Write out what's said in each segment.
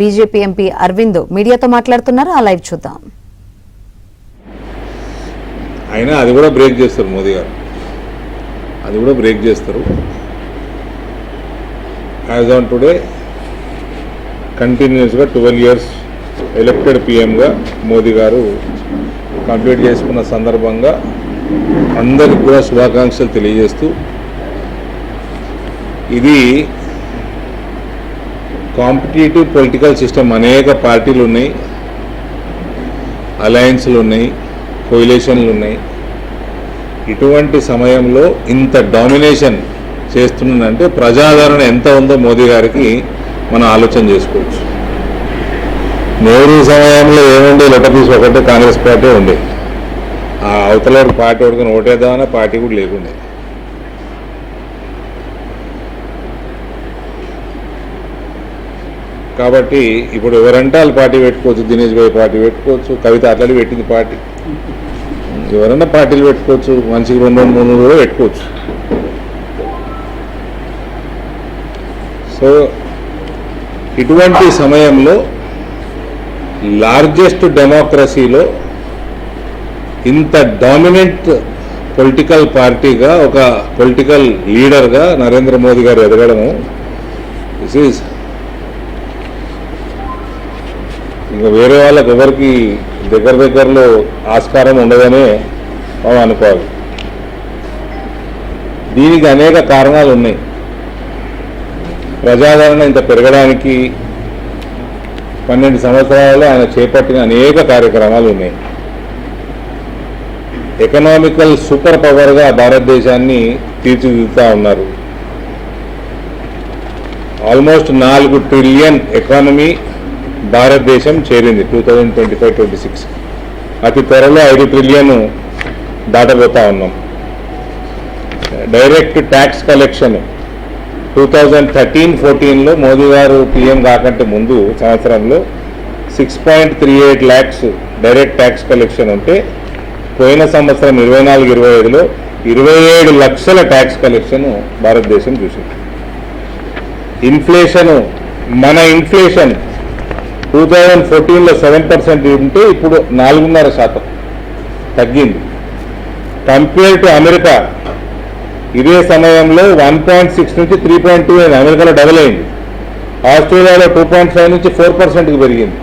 BJP MP Arvind మీడియాతో మాట్లాడుతున్నారు. ఆ లైవ్ చూద్దాం. అయినా అది కూడా బ్రేక్ చేస్తారు మోదీ గారు, అది కూడా బ్రేక్ చేస్తారు. యాజ్ ఆన్ టుడే కంటిన్యూస్గా 12 years ఎలక్టెడ్ పిఎంగా మోదీ గారు కంప్లీట్ చేసుకున్న సందర్భంగా అందరికి కూడా శుభాకాంక్షలు తెలియజేస్తూ, ఇది కాంపిటేటివ్ పొలిటికల్ సిస్టమ్, అనేక పార్టీలు ఉన్నాయి, అలయన్స్లు ఉన్నాయి, కోయిలేషన్లు ఉన్నాయి. ఇటువంటి సమయంలో ఇంత డామినేషన్ చేస్తుందంటే ప్రజాదరణ ఎంత ఉందో మోదీ గారికి మనం ఆలోచన చేసుకోవచ్చు. నెహ్రూ సమయంలో ఏముండే లొటపీస్ ఒకటే కాంగ్రెస్ పార్టీ ఉండే, ఆ అవతల పార్టీ ఒకటి ఓటేద్దామనే పార్టీ కూడా లేకుండే. కాబట్టి ఇప్పుడు ఎవరంటే వాళ్ళు పార్టీ పెట్టుకోవచ్చు, దినేష్ భాయ్ పార్టీ పెట్టుకోవచ్చు, కవిత అట్లనే పెట్టింది పార్టీ, ఎవరన్నా పార్టీలు పెట్టుకోవచ్చు, మనిషికి 2-3 కూడా పెట్టుకోవచ్చు. సో ఇటువంటి సమయంలో లార్జెస్ట్ డెమోక్రసీలో ఇంత డామినెంట్ పొలిటికల్ పార్టీగా, ఒక పొలిటికల్ లీడర్గా నరేంద్ర మోదీ గారు ఎదగడము, దిస్ ఈజ్ ఇంకా వేరే వాళ్ళకి ఎవరికి దగ్గరలో ఆస్కారం ఉండదనే మనం అనుకోవాలి. దీనికి అనేక కారణాలు ఉన్నాయి. ప్రజాదరణ ఇంత పెరగడానికి 12 సంవత్సరాలలో ఆయన చేపట్టిన అనేక కార్యక్రమాలు ఉన్నాయి. ఎకనామికల్ సూపర్ పవర్గా భారతదేశాన్ని తీర్చిదిద్దుతూ ఉన్నారు. ఆల్మోస్ట్ 4 ట్రిలియన్ ఎకానమీ భారతదేశం చేరింది 2025-26. అతి త్వరలో 5 ట్రిలియన్ దాటబోతా ఉన్నాం. డైరెక్ట్ ట్యాక్స్ కలెక్షన్ 2013-14లో మోదీ గారు పిఎం కాకంటే ముందు సంవత్సరంలో 6.38 lakhs డైరెక్ట్ ట్యాక్స్ కలెక్షన్ ఉంటే, పోయిన సంవత్సరం 24-25లో 27 లక్షల ట్యాక్స్ కలెక్షన్ భారతదేశం చూసింది. ఇన్ఫ్లేషన్, మన ఇన్ఫ్లేషన్ 2014లో 7% ఉంటే ఇప్పుడు 4.5% తగ్గింది. కంపేర్ టు అమెరికా ఇదే సమయంలో 1.6 నుంచి 3.2 అయింది, అమెరికాలో డబుల్ అయింది. ఆస్ట్రేలియాలో 2.5 నుంచి 4%కి పెరిగింది.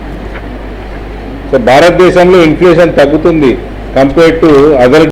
సో భారతదేశంలో ఇన్ఫ్లేషన్ తగ్గుతుంది కంపేర్ టు అదర్